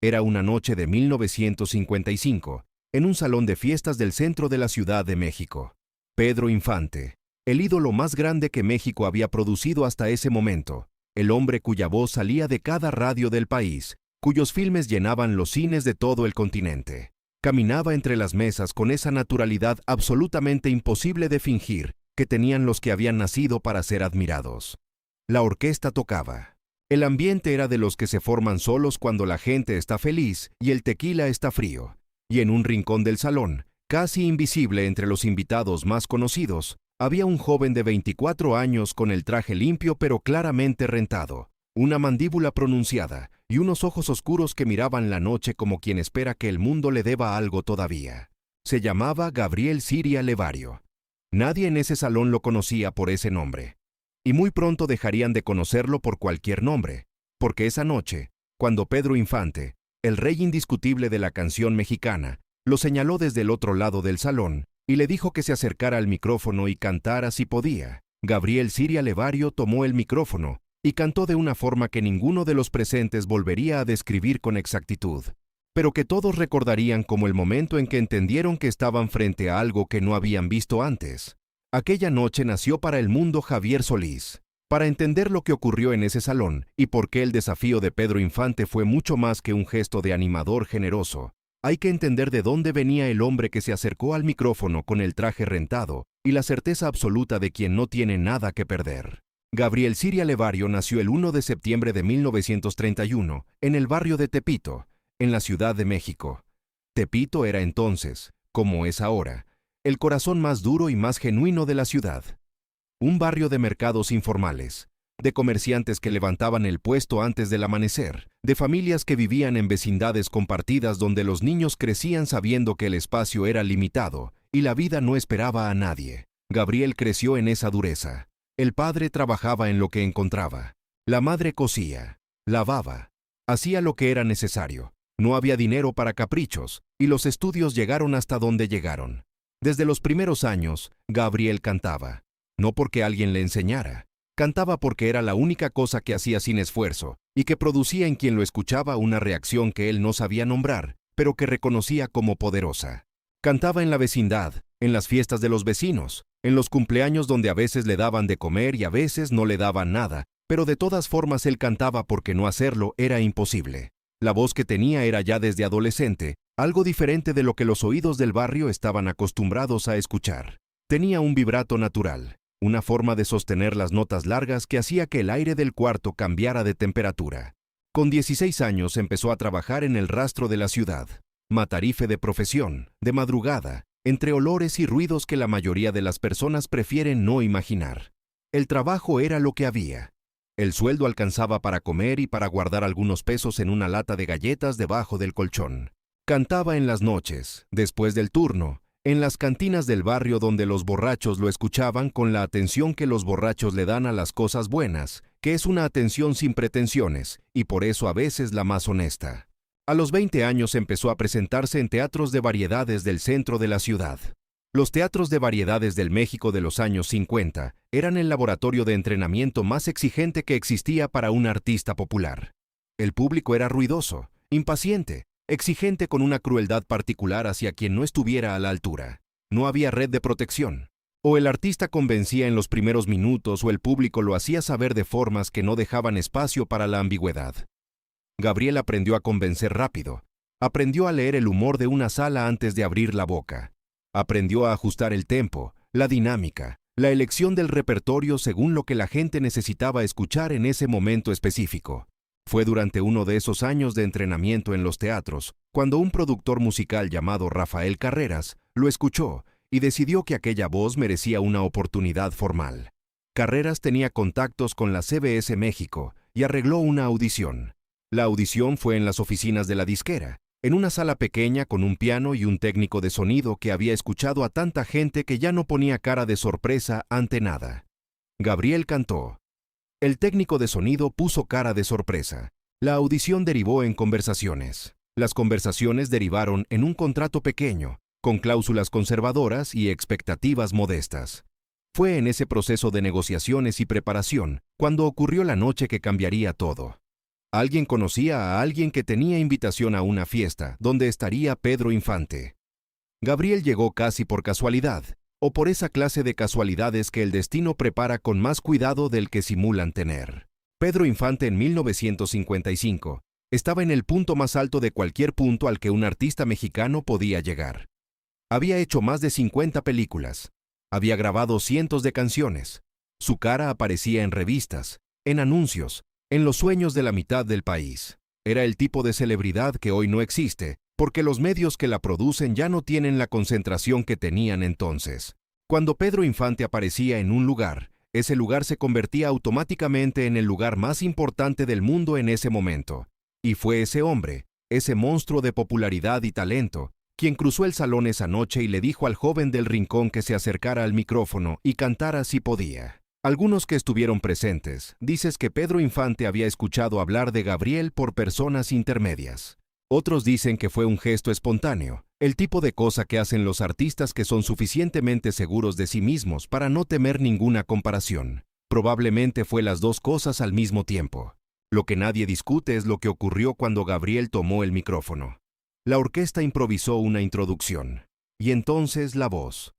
Era una noche de 1955, en un salón de fiestas del centro de la Ciudad de México. Pedro Infante, el ídolo más grande que México había producido hasta ese momento, el hombre cuya voz salía de cada radio del país, cuyos filmes llenaban los cines de todo el continente. Caminaba entre las mesas con esa naturalidad absolutamente imposible de fingir que tenían los que habían nacido para ser admirados. La orquesta tocaba. El ambiente era de los que se forman solos cuando la gente está feliz y el tequila está frío. Y en un rincón del salón, casi invisible entre los invitados más conocidos, había un joven de 24 años con el traje limpio pero claramente rentado, una mandíbula pronunciada y unos ojos oscuros que miraban la noche como quien espera que el mundo le deba algo todavía. Se llamaba Gabriel Siria Levario. Nadie en ese salón lo conocía por ese nombre. Y muy pronto dejarían de conocerlo por cualquier nombre, porque esa noche, cuando Pedro Infante, el rey indiscutible de la canción mexicana, lo señaló desde el otro lado del salón y le dijo que se acercara al micrófono y cantara si podía, Gabriel Siria Levario tomó el micrófono y cantó de una forma que ninguno de los presentes volvería a describir con exactitud, pero que todos recordarían como el momento en que entendieron que estaban frente a algo que no habían visto antes. Aquella noche nació para el mundo Javier Solís. Para entender lo que ocurrió en ese salón y por qué el desafío de Pedro Infante fue mucho más que un gesto de animador generoso, hay que entender de dónde venía el hombre que se acercó al micrófono con el traje rentado y la certeza absoluta de quien no tiene nada que perder. Gabriel Siria Levario nació el 1 de septiembre de 1931 en el barrio de Tepito, en la Ciudad de México. Tepito era entonces, como es ahora, el corazón más duro y más genuino de la ciudad. Un barrio de mercados informales, de comerciantes que levantaban el puesto antes del amanecer, de familias que vivían en vecindades compartidas donde los niños crecían sabiendo que el espacio era limitado y la vida no esperaba a nadie. Gabriel creció en esa dureza. El padre trabajaba en lo que encontraba. La madre cosía, lavaba, hacía lo que era necesario. No había dinero para caprichos y los estudios llegaron hasta donde llegaron. Desde los primeros años, Gabriel cantaba, no porque alguien le enseñara, cantaba porque era la única cosa que hacía sin esfuerzo y que producía en quien lo escuchaba una reacción que él no sabía nombrar, pero que reconocía como poderosa. Cantaba en la vecindad, en las fiestas de los vecinos, en los cumpleaños donde a veces le daban de comer y a veces no le daban nada, pero de todas formas él cantaba porque no hacerlo era imposible. La voz que tenía era ya desde adolescente, algo diferente de lo que los oídos del barrio estaban acostumbrados a escuchar. Tenía un vibrato natural, una forma de sostener las notas largas que hacía que el aire del cuarto cambiara de temperatura. Con 16 años empezó a trabajar en el rastro de la ciudad, matarife de profesión, de madrugada, entre olores y ruidos que la mayoría de las personas prefieren no imaginar. El trabajo era lo que había. El sueldo alcanzaba para comer y para guardar algunos pesos en una lata de galletas debajo del colchón. Cantaba en las noches, después del turno, en las cantinas del barrio donde los borrachos lo escuchaban con la atención que los borrachos le dan a las cosas buenas, que es una atención sin pretensiones, y por eso a veces la más honesta. A los 20 años empezó a presentarse en teatros de variedades del centro de la ciudad. Los teatros de variedades del México de los años 50 eran el laboratorio de entrenamiento más exigente que existía para un artista popular. El público era ruidoso, impaciente, exigente con una crueldad particular hacia quien no estuviera a la altura. No había red de protección. O el artista convencía en los primeros minutos o el público lo hacía saber de formas que no dejaban espacio para la ambigüedad. Gabriel aprendió a convencer rápido. Aprendió a leer el humor de una sala antes de abrir la boca. Aprendió a ajustar el tempo, la dinámica, la elección del repertorio según lo que la gente necesitaba escuchar en ese momento específico. Fue durante uno de esos años de entrenamiento en los teatros, cuando un productor musical llamado Rafael Carreras lo escuchó y decidió que aquella voz merecía una oportunidad formal. Carreras tenía contactos con la CBS México y arregló una audición. La audición fue en las oficinas de la disquera, en una sala pequeña con un piano y un técnico de sonido que había escuchado a tanta gente que ya no ponía cara de sorpresa ante nada. Gabriel cantó. El técnico de sonido puso cara de sorpresa. La audición derivó en conversaciones. Las conversaciones derivaron en un contrato pequeño, con cláusulas conservadoras y expectativas modestas. Fue en ese proceso de negociaciones y preparación cuando ocurrió la noche que cambiaría todo. Alguien conocía a alguien que tenía invitación a una fiesta, donde estaría Pedro Infante. Gabriel llegó casi por casualidad, o por esa clase de casualidades que el destino prepara con más cuidado del que simulan tener. Pedro Infante en 1955 estaba en el punto más alto de cualquier punto al que un artista mexicano podía llegar. Había hecho más de 50 películas. Había grabado cientos de canciones. Su cara aparecía en revistas, en anuncios, en los sueños de la mitad del país. Era el tipo de celebridad que hoy no existe, porque los medios que la producen ya no tienen la concentración que tenían entonces. Cuando Pedro Infante aparecía en un lugar, ese lugar se convertía automáticamente en el lugar más importante del mundo en ese momento. Y fue ese hombre, ese monstruo de popularidad y talento, quien cruzó el salón esa noche y le dijo al joven del rincón que se acercara al micrófono y cantara si podía. Algunos que estuvieron presentes dicen que Pedro Infante había escuchado hablar de Gabriel por personas intermedias. Otros dicen que fue un gesto espontáneo, el tipo de cosa que hacen los artistas que son suficientemente seguros de sí mismos para no temer ninguna comparación. Probablemente fue las dos cosas al mismo tiempo. Lo que nadie discute es lo que ocurrió cuando Gabriel tomó el micrófono. La orquesta improvisó una introducción. Y entonces la voz.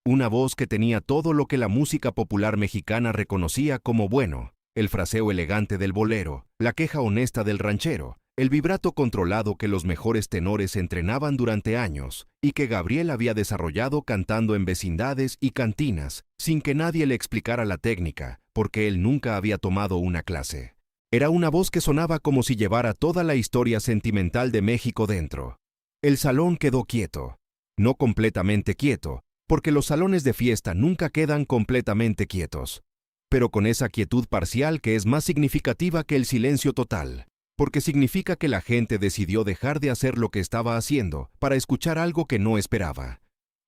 Una voz que tenía todo lo que la música popular mexicana reconocía como bueno: el fraseo elegante del bolero, la queja honesta del ranchero, el vibrato controlado que los mejores tenores entrenaban durante años y que Gabriel había desarrollado cantando en vecindades y cantinas, sin que nadie le explicara la técnica, porque él nunca había tomado una clase. Era una voz que sonaba como si llevara toda la historia sentimental de México dentro. El salón quedó quieto. No completamente quieto, porque los salones de fiesta nunca quedan completamente quietos, pero con esa quietud parcial que es más significativa que el silencio total, porque significa que la gente decidió dejar de hacer lo que estaba haciendo para escuchar algo que no esperaba.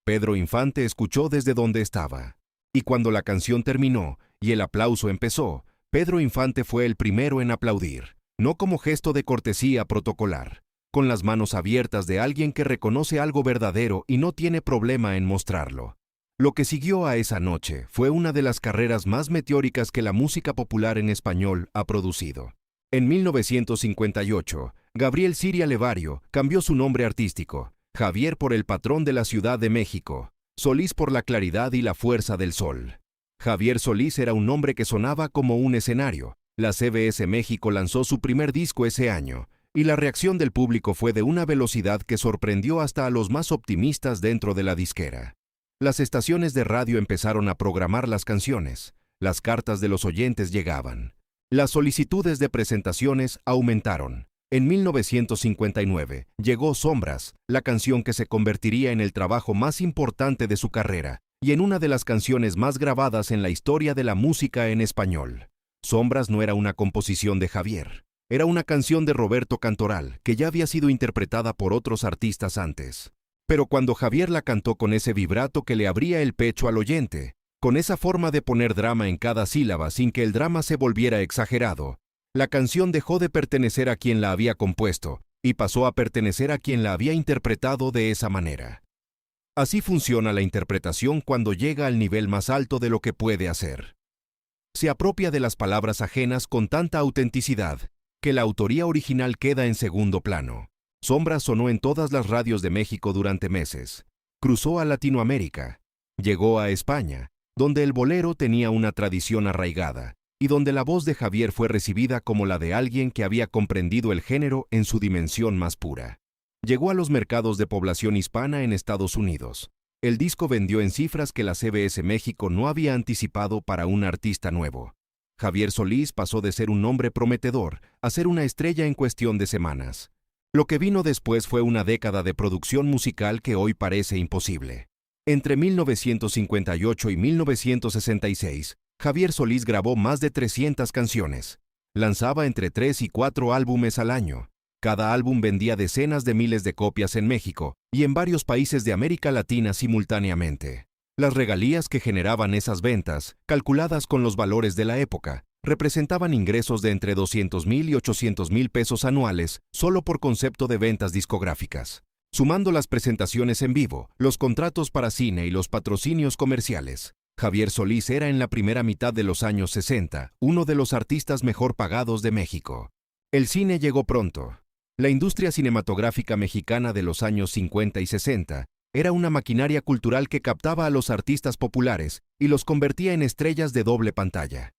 Pedro Infante escuchó desde donde estaba, y cuando la canción terminó y el aplauso empezó, Pedro Infante fue el primero en aplaudir, no como gesto de cortesía protocolar, con las manos abiertas de alguien que reconoce algo verdadero y no tiene problema en mostrarlo. Lo que siguió a esa noche fue una de las carreras más meteóricas que la música popular en español ha producido. En 1958, Gabriel Siria Levario cambió su nombre artístico, Javier por el patrón de la Ciudad de México, Solís por la claridad y la fuerza del sol. Javier Solís era un nombre que sonaba como un escenario. La CBS México lanzó su primer disco ese año, y la reacción del público fue de una velocidad que sorprendió hasta a los más optimistas dentro de la disquera. Las estaciones de radio empezaron a programar las canciones, las cartas de los oyentes llegaban. Las solicitudes de presentaciones aumentaron. En 1959 llegó Sombras, la canción que se convertiría en el trabajo más importante de su carrera y en una de las canciones más grabadas en la historia de la música en español. Sombras no era una composición de Javier. Era una canción de Roberto Cantoral, que ya había sido interpretada por otros artistas antes. Pero cuando Javier la cantó con ese vibrato que le abría el pecho al oyente, con esa forma de poner drama en cada sílaba sin que el drama se volviera exagerado, la canción dejó de pertenecer a quien la había compuesto y pasó a pertenecer a quien la había interpretado de esa manera. Así funciona la interpretación cuando llega al nivel más alto de lo que puede hacer. Se apropia de las palabras ajenas con tanta autenticidad que la autoría original queda en segundo plano. Sombra sonó en todas las radios de México durante meses. Cruzó a Latinoamérica. Llegó a España, donde el bolero tenía una tradición arraigada, y donde la voz de Javier fue recibida como la de alguien que había comprendido el género en su dimensión más pura. Llegó a los mercados de población hispana en Estados Unidos. El disco vendió en cifras que la CBS México no había anticipado para un artista nuevo. Javier Solís pasó de ser un nombre prometedor a ser una estrella en cuestión de semanas. Lo que vino después fue una década de producción musical que hoy parece imposible. Entre 1958 y 1966, Javier Solís grabó más de 300 canciones. Lanzaba entre 3 y 4 álbumes al año. Cada álbum vendía decenas de miles de copias en México y en varios países de América Latina simultáneamente. Las regalías que generaban esas ventas, calculadas con los valores de la época, representaban ingresos de entre 200,000 y 800,000 pesos anuales solo por concepto de ventas discográficas. Sumando las presentaciones en vivo, los contratos para cine y los patrocinios comerciales, Javier Solís era en la primera mitad de los años 60 uno de los artistas mejor pagados de México. El cine llegó pronto. La industria cinematográfica mexicana de los años 50 y 60 era una maquinaria cultural que captaba a los artistas populares y los convertía en estrellas de doble pantalla.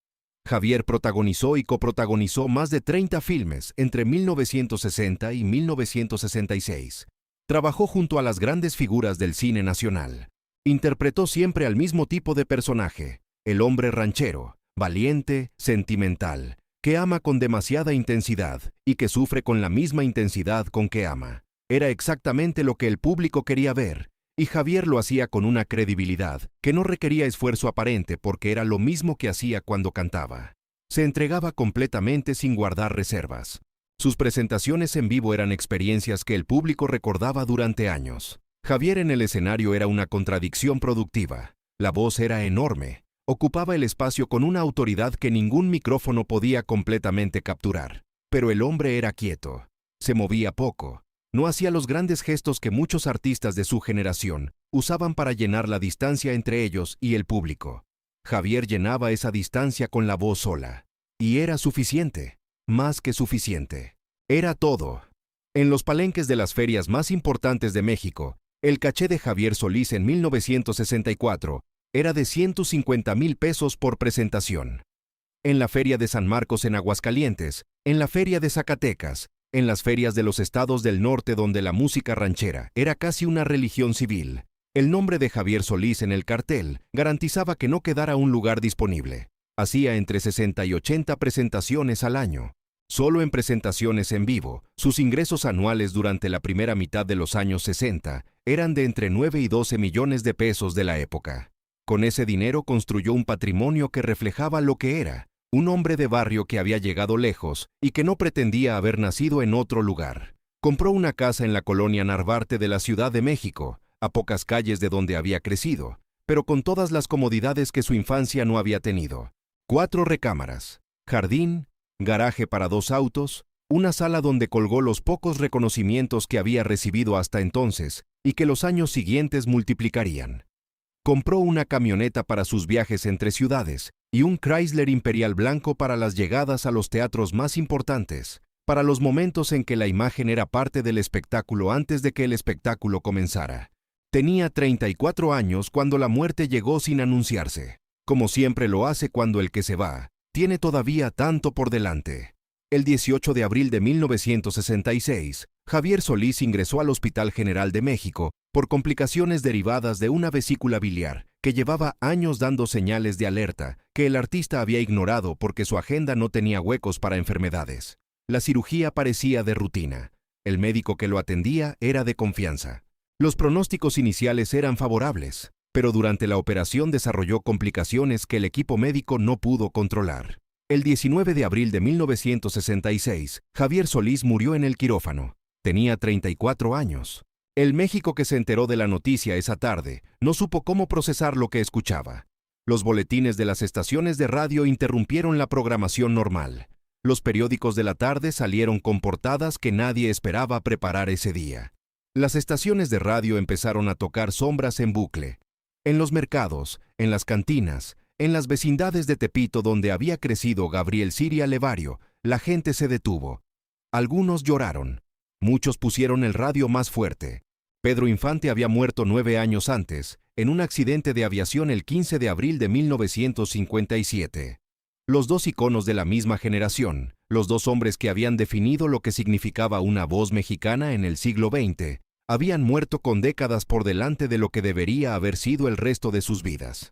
Javier protagonizó y coprotagonizó más de 30 filmes entre 1960 y 1966. Trabajó junto a las grandes figuras del cine nacional. Interpretó siempre al mismo tipo de personaje, el hombre ranchero, valiente, sentimental, que ama con demasiada intensidad y que sufre con la misma intensidad con que ama. Era exactamente lo que el público quería ver, y Javier lo hacía con una credibilidad que no requería esfuerzo aparente porque era lo mismo que hacía cuando cantaba. Se entregaba completamente sin guardar reservas. Sus presentaciones en vivo eran experiencias que el público recordaba durante años. Javier en el escenario era una contradicción productiva. La voz era enorme. Ocupaba el espacio con una autoridad que ningún micrófono podía completamente capturar. Pero el hombre era quieto. Se movía poco. No hacía los grandes gestos que muchos artistas de su generación usaban para llenar la distancia entre ellos y el público. Javier llenaba esa distancia con la voz sola. Y era suficiente. Más que suficiente. Era todo. En los palenques de las ferias más importantes de México, el caché de Javier Solís en 1964 era de 150,000 pesos por presentación. En la Feria de San Marcos en Aguascalientes, en la Feria de Zacatecas, en las ferias de los estados del norte donde la música ranchera era casi una religión civil, el nombre de Javier Solís en el cartel garantizaba que no quedara un lugar disponible. Hacía entre 60 y 80 presentaciones al año. Solo en presentaciones en vivo, sus ingresos anuales durante la primera mitad de los años 60 eran de entre 9 y 12 millones de pesos de la época. Con ese dinero construyó un patrimonio que reflejaba lo que era, un hombre de barrio que había llegado lejos y que no pretendía haber nacido en otro lugar. Compró una casa en la colonia Narvarte de la Ciudad de México, a pocas calles de donde había crecido, pero con todas las comodidades que su infancia no había tenido. 4 recámaras, jardín, garaje para 2 autos, una sala donde colgó los pocos reconocimientos que había recibido hasta entonces y que los años siguientes multiplicarían. Compró una camioneta para sus viajes entre ciudades y un Chrysler Imperial blanco para las llegadas a los teatros más importantes, para los momentos en que la imagen era parte del espectáculo antes de que el espectáculo comenzara. Tenía 34 años cuando la muerte llegó sin anunciarse, como siempre lo hace cuando el que se va tiene todavía tanto por delante. El 18 de abril de 1966, Javier Solís ingresó al Hospital General de México por complicaciones derivadas de una vesícula biliar que llevaba años dando señales de alerta que el artista había ignorado porque su agenda no tenía huecos para enfermedades. La cirugía parecía de rutina. El médico que lo atendía era de confianza. Los pronósticos iniciales eran favorables, pero durante la operación desarrolló complicaciones que el equipo médico no pudo controlar. El 19 de abril de 1966, Javier Solís murió en el quirófano. Tenía 34 años. El México que se enteró de la noticia esa tarde no supo cómo procesar lo que escuchaba. Los boletines de las estaciones de radio interrumpieron la programación normal. Los periódicos de la tarde salieron con portadas que nadie esperaba preparar ese día. Las estaciones de radio empezaron a tocar sombras en bucle. En los mercados, en las cantinas, en las vecindades de Tepito donde había crecido Gabriel Siria Levario, la gente se detuvo. Algunos lloraron. Muchos pusieron el radio más fuerte. Pedro Infante había muerto 9 años antes, en un accidente de aviación el 15 de abril de 1957. Los dos iconos de la misma generación, los dos hombres que habían definido lo que significaba una voz mexicana en el siglo XX, habían muerto con décadas por delante de lo que debería haber sido el resto de sus vidas.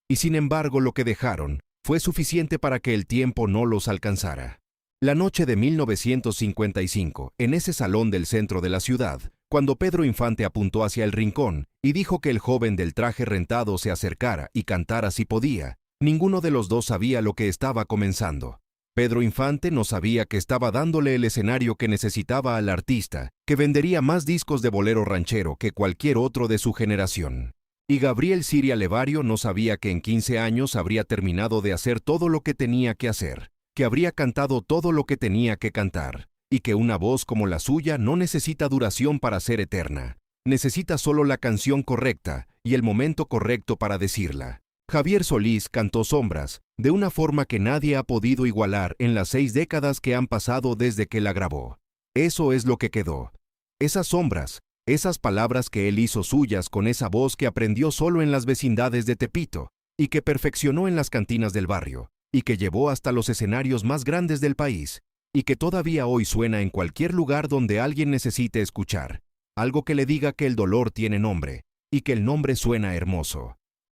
Y sin embargo lo que dejaron fue suficiente para que el tiempo no los alcanzara. La noche de 1955, en ese salón del centro de la ciudad, cuando Pedro Infante apuntó hacia el rincón y dijo que el joven del traje rentado se acercara y cantara si podía, ninguno de los dos sabía lo que estaba comenzando. Pedro Infante no sabía que estaba dándole el escenario que necesitaba al artista, que vendería más discos de bolero ranchero que cualquier otro de su generación. Y Gabriel Siria Levario no sabía que en 15 años habría terminado de hacer todo lo que tenía que hacer, que habría cantado todo lo que tenía que cantar, y que una voz como la suya no necesita duración para ser eterna. Necesita solo la canción correcta y el momento correcto para decirla. Javier Solís cantó Sombras, de una forma que nadie ha podido igualar en las 6 décadas que han pasado desde que la grabó. Eso es lo que quedó. Esas sombras, esas palabras que él hizo suyas con esa voz que aprendió solo en las vecindades de Tepito, y que perfeccionó en las cantinas del barrio, y que llevó hasta los escenarios más grandes del país, y que todavía hoy suena en cualquier lugar donde alguien necesite escuchar. Algo que le diga que el dolor tiene nombre, y que el nombre suena hermoso.